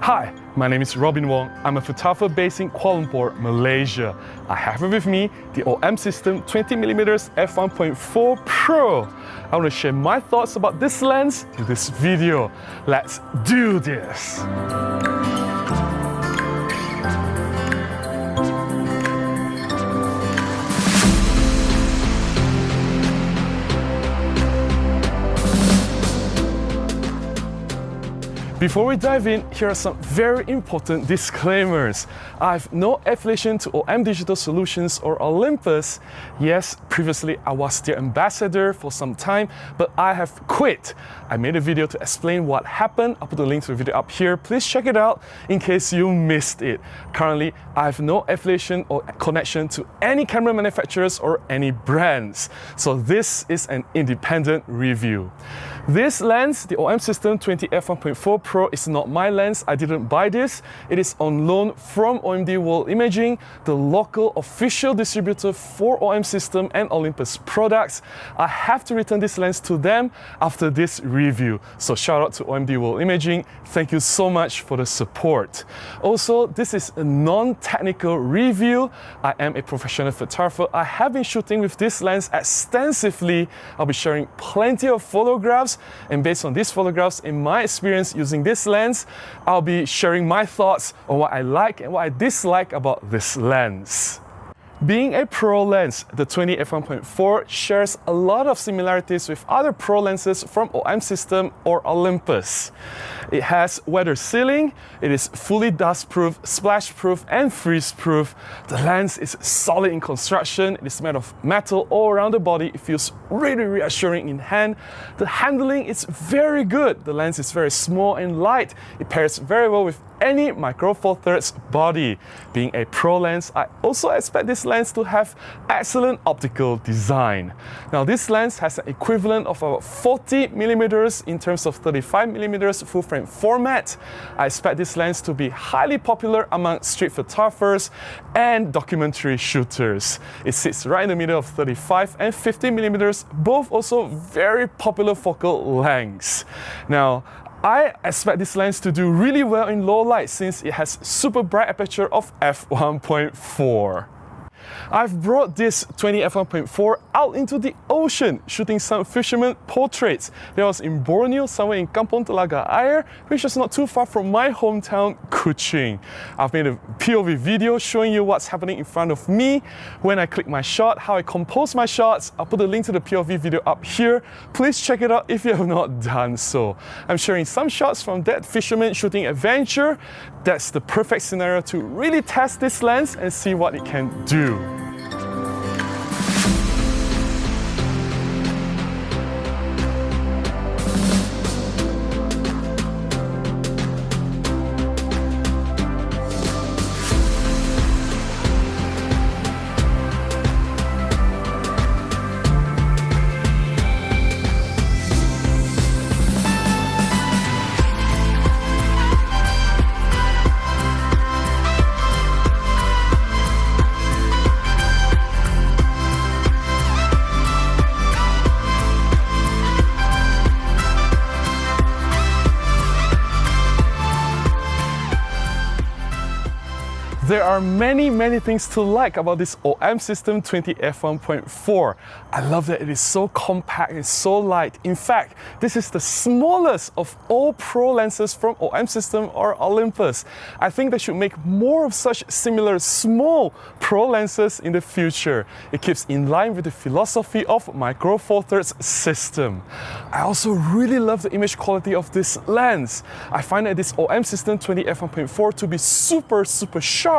Hi, my name is Robin Wong. I'm a photographer based in Kuala Lumpur, Malaysia. I have with me the OM System 20mm F1.4 Pro. I want to share my thoughts about this lens in this video. Let's do this! Before we dive in, here are some very important disclaimers. I have no affiliation to OM Digital Solutions or Olympus. Yes, previously I was their ambassador for some time, but I have quit. I made a video to explain what happened. I'll put the link to the video up here. Please check it out in case you missed it. Currently, I have no affiliation or connection to any camera manufacturers or any brands. So this is an independent review. This lens, the OM System 20 F1.4 Pro, is not my lens. I didn't buy this. It is on loan from OMD World Imaging, the local official distributor for OM System and Olympus products. I have to return this lens to them after this review. So shout out to OMD World Imaging. Thank you so much for the support. Also, this is a non-technical review. I am a professional photographer. I have been shooting with this lens extensively. I'll be sharing plenty of photographs, and based on these photographs, in my experience using this lens, I'll be sharing my thoughts on what I like and what I dislike about this lens. Being a pro lens, the 20 F1.4 shares a lot of similarities with other pro lenses from OM System or Olympus. It has weather sealing, it is fully dust-proof, splash-proof and freeze-proof. The lens is solid in construction, it is made of metal all around the body, it feels really reassuring in hand. The handling is very good, the lens is very small and light, it pairs very well with any Micro Four Thirds body. Being a pro lens, I also expect this lens to have excellent optical design. Now this lens has an equivalent of about 40mm in terms of 35mm full frame format. I expect this lens to be highly popular among street photographers and documentary shooters. It sits right in the middle of 35 and 50mm, both also very popular focal lengths. Now, I expect this lens to do really well in low light since it has super bright aperture of f1.4. I've brought this 20 F1.4 out into the ocean, shooting some fisherman portraits. That was in Borneo, somewhere in Kampung Telaga Air, which is not too far from my hometown, Kuching. I've made a POV video showing you what's happening in front of me when I click my shot, how I compose my shots. I'll put the link to the POV video up here. Please check it out if you have not done so. I'm sharing some shots from that fisherman shooting adventure. That's the perfect scenario to really test this lens and see what it can do. There are many things to like about this OM System 20 F1.4. I love that it is so compact, it's so light. In fact, this is the smallest of all pro lenses from OM System or Olympus. I think they should make more of such similar small pro lenses in the future. It keeps in line with the philosophy of Micro Four Thirds system. I also really love the image quality of this lens. I find that this OM System 20 F1.4 to be super sharp,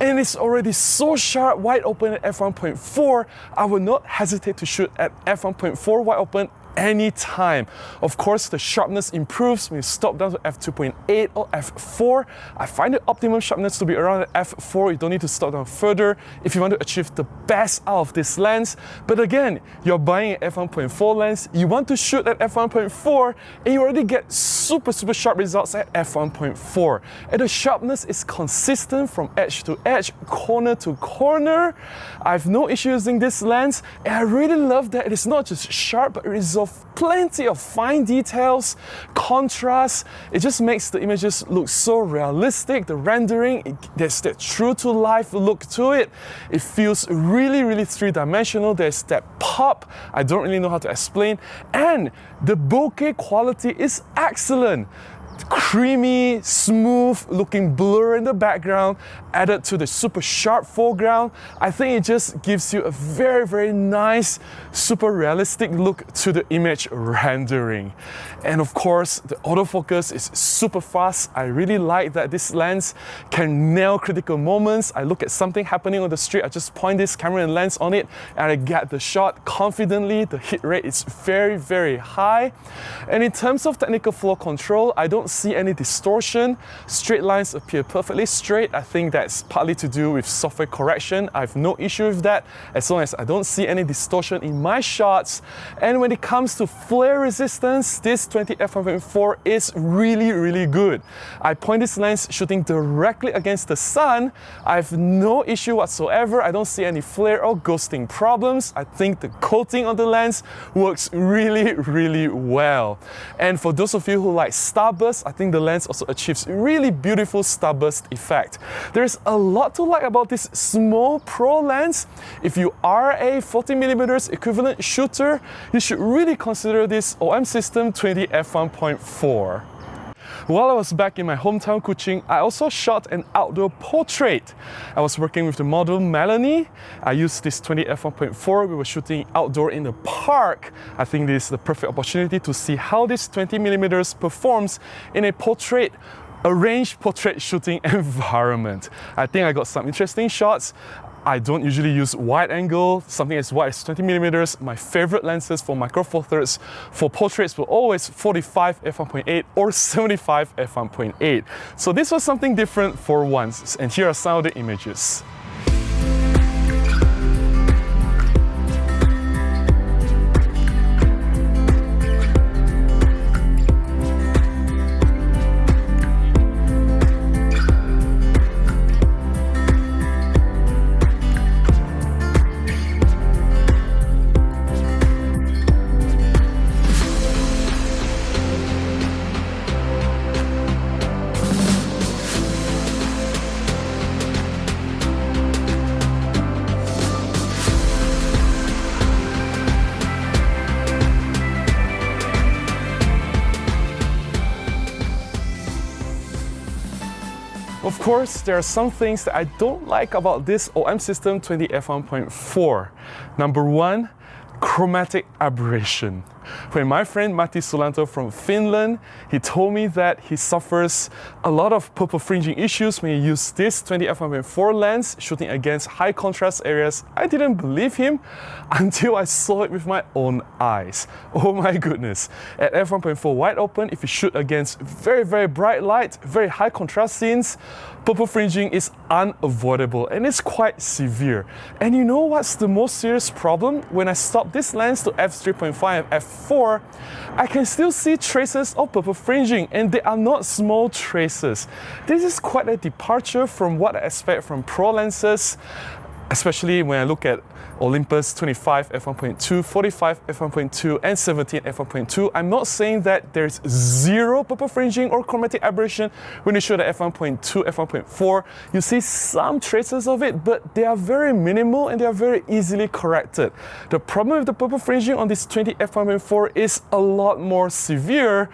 and it's already so sharp wide open at f1.4. I would not hesitate to shoot at f1.4 wide open anytime. Of course, the sharpness improves when you stop down to f2.8 or f4. I find the optimum sharpness to be around at f4. You don't need to stop down further if you want to achieve the best out of this lens. But again, you're buying an f1.4 lens, you want to shoot at f1.4, and you already get super sharp results at f1.4. And the sharpness is consistent from edge to edge, corner to corner. I have no issue using this lens, and I really love that it is not just sharp, but it resolves of plenty of fine details, contrast. It just makes the images look so realistic. The rendering, there's that true to life look to it. It feels really, really three-dimensional. There's that pop. I don't really know how to explain. And the bokeh quality is excellent. Creamy, smooth looking blur in the background added to the super sharp foreground. I think it just gives you a very, very nice, super realistic look to the image rendering. And of course, the autofocus is super fast. I really like that this lens can nail critical moments. I look at something happening on the street, I just point this camera and lens on it and I get the shot confidently. The hit rate is very, very high. And in terms of technical flow control, I don't see any distortion. Straight lines appear perfectly straight. I think that's partly to do with software correction. I have no issue with that as long as I don't see any distortion in my shots. And when it comes to flare resistance, this 20 F1.4 is really, really good. I point this lens shooting directly against the sun. I have no issue whatsoever. I don't see any flare or ghosting problems. I think the coating on the lens works really, really well. And for those of you who like starburst, I think the lens also achieves really beautiful starburst effect. There's a lot to like about this small pro lens. If you are a 40mm equivalent shooter, you should really consider this OM System 20 F1.4. While I was back in my hometown Kuching, I also shot an outdoor portrait. I was working with the model Melanie. I used this 20 F1.4. We were shooting outdoor in the park. I think this is the perfect opportunity to see how this 20mm performs in a portrait, arranged portrait shooting environment. I think I got some interesting shots. I don't usually use wide angle, something as wide as 20mm. My favorite lenses for micro four thirds for portraits were always 45 f1.8 or 75 f1.8. So this was something different for once, and here are some of the images. Of course, there are some things that I don't like about this OM System 20 F1.4. Number one, chromatic aberration. When my friend Matti Sulanto from Finland, he told me that he suffers a lot of purple fringing issues when he used this 20 f1.4 lens shooting against high contrast areas. I didn't believe him until I saw it with my own eyes. Oh my goodness. At f1.4 wide open, if you shoot against very, very bright light, very high contrast scenes, purple fringing is unavoidable and it's quite severe. And you know what's the most serious problem? When I stop this lens to f3.5 and f4, I can still see traces of purple fringing, and they are not small traces. This is quite a departure from what I expect from pro lenses, especially when I look at Olympus 25 f1.2, 45 f1.2, and 17 f1.2. I'm not saying that there's zero purple fringing or chromatic aberration when you shoot at f1.2, f1.4. You see some traces of it, but they are very minimal and they are very easily corrected. The problem with the purple fringing on this 20 f1.4 is a lot more severe.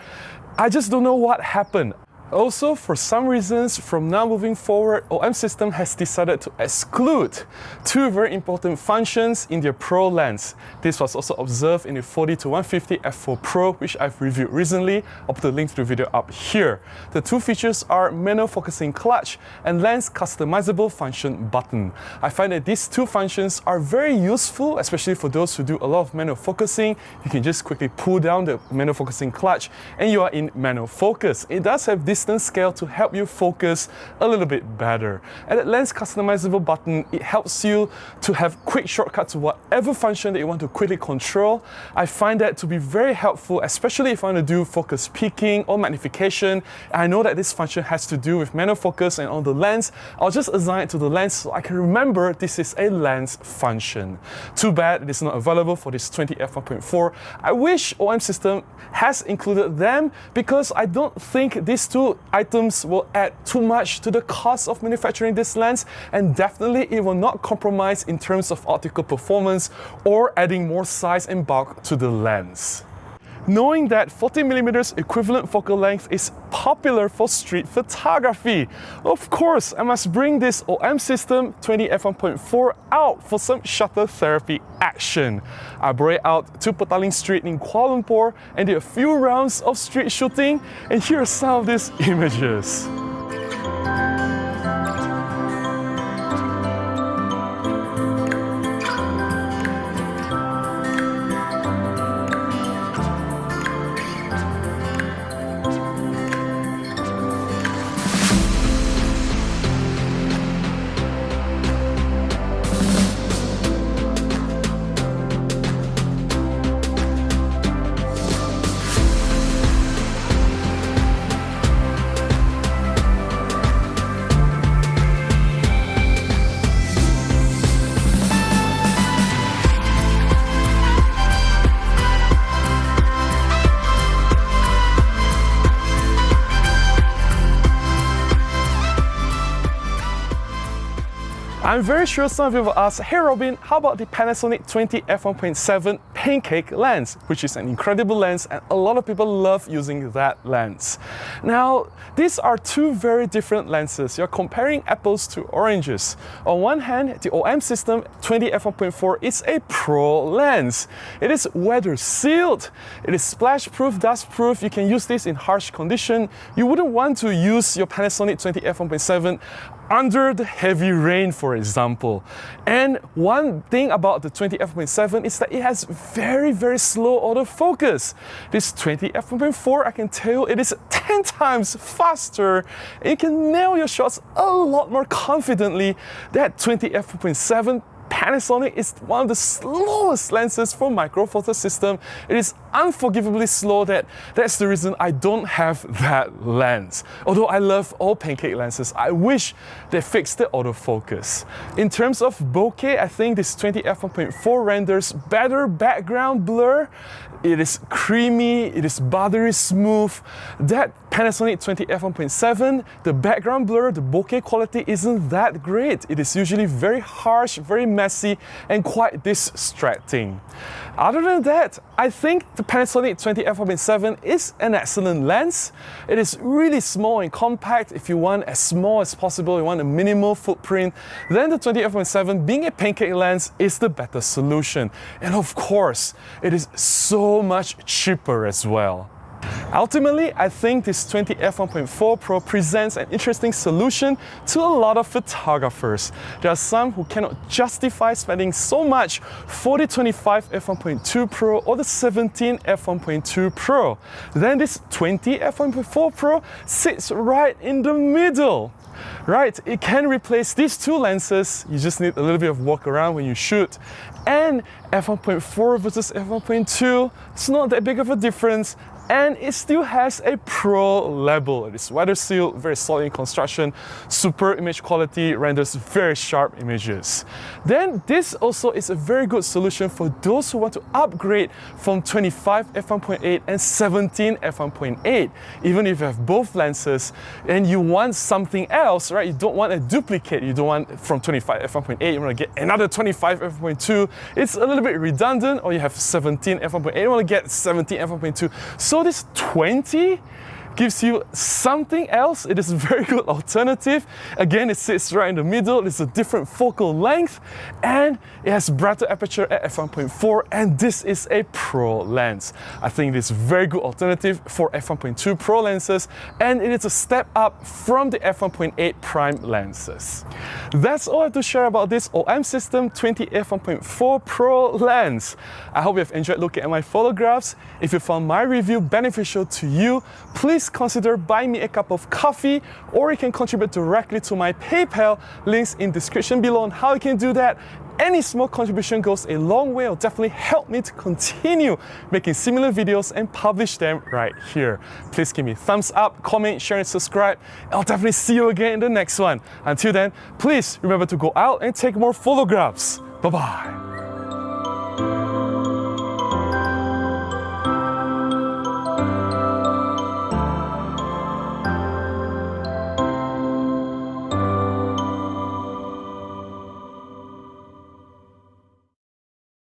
I just don't know what happened. Also, for some reasons, from now moving forward, OM System has decided to exclude two very important functions in their Pro lens. This was also observed in the 40 to 150 F4 Pro, which I've reviewed recently. I'll put the link to the video up here. The two features are manual focusing clutch and lens customizable function button. I find that these two functions are very useful, especially for those who do a lot of manual focusing. You can just quickly pull down the manual focusing clutch and you are in manual focus. It does have this distance scale to help you focus a little bit better. And that lens customizable button, it helps you to have quick shortcuts to whatever function that you want to quickly control. I find that to be very helpful, especially if I want to do focus peaking or magnification. I know that this function has to do with manual focus and on the lens. I'll just assign it to the lens so I can remember this is a lens function. Too bad it is not available for this 20 F1.4. I wish OM system has included them because I don't think these two items will add too much to the cost of manufacturing this lens, and definitely it will not compromise in terms of optical performance or adding more size and bulk to the lens. Knowing that 40mm equivalent focal length is popular for street photography, of course I must bring this OM system 20 F1.4 out for some shutter therapy action. I brought it out to Petaling Street in Kuala Lumpur and did a few rounds of street shooting, and here are some of these images. I'm very sure some of you will ask, hey Robin, how about the Panasonic 20 F1.7 pancake lens, which is an incredible lens and a lot of people love using that lens. Now, these are two very different lenses. You're comparing apples to oranges. On one hand, the OM system 20 F1.4 is a pro lens. It is weather sealed, it is splash proof, dust proof. You can use this in harsh condition. You wouldn't want to use your Panasonic 20 F1.7 under the heavy rain, for example. And one thing about the 20 F1.7 is that it has very slow autofocus. This 20 F1.4, I can tell you, it is 10 times faster. You can nail your shots a lot more confidently. That 20 F1.7 Panasonic is one of the slowest lenses for micro photo system. It is unforgivably slow. That's the reason I don't have that lens. Although I love all pancake lenses, I wish they fixed the autofocus. In terms of bokeh, I think this 20 F1.4 renders better background blur. It is creamy, it is buttery smooth. That Panasonic 20 F1.7, the background blur, the bokeh quality isn't that great. It is usually very harsh, very messy, and quite distracting. Other than that, I think the Panasonic 20 F1.7 is an excellent lens. It is really small and compact. If you want as small as possible, you want a minimal footprint, then the 20 F1.7, being a pancake lens, is the better solution. And of course, it is so much cheaper as well. Ultimately, I think this 20 F1.4 Pro presents an interesting solution to a lot of photographers. There are some who cannot justify spending so much for the 25 F1.2 Pro or the 17 F1.2 Pro. Then this 20 F1.4 Pro sits right in the middle. Right, it can replace these two lenses. You just need a little bit of walk around when you shoot. And F1.4 versus F1.2, it's not that big of a difference. And it still has a pro label. It is weather sealed, very solid in construction, super image quality, renders very sharp images. Then this also is a very good solution for those who want to upgrade from 25 f1.8 and 17 f1.8. Even if you have both lenses and you want something else, right? You don't want a duplicate. You don't want from 25 f1.8, you want to get another 25 f1.2. It's a little bit redundant. Or you have 17 f1.8, you want to get 17 f1.2. So this 20 gives you something else. It is a very good alternative. Again, it sits right in the middle. It's a different focal length and it has brighter aperture at f1.4, and this is a pro lens. I think it is a very good alternative for f1.2 Pro lenses, and it is a step up from the f1.8 prime lenses. That's all I have to share about this OM System 20 f1.4 Pro lens. I hope you have enjoyed looking at my photographs. If you found my review beneficial to you, please please consider buying me a cup of coffee, or you can contribute directly to my PayPal. Links in description below on how you can do that. Any small contribution goes a long way. It'll definitely help me to continue making similar videos and publish them right here. Please give me a thumbs up, comment, share, and subscribe. I'll definitely see you again in the next one. Until then, please remember to go out and take more photographs. Bye-bye.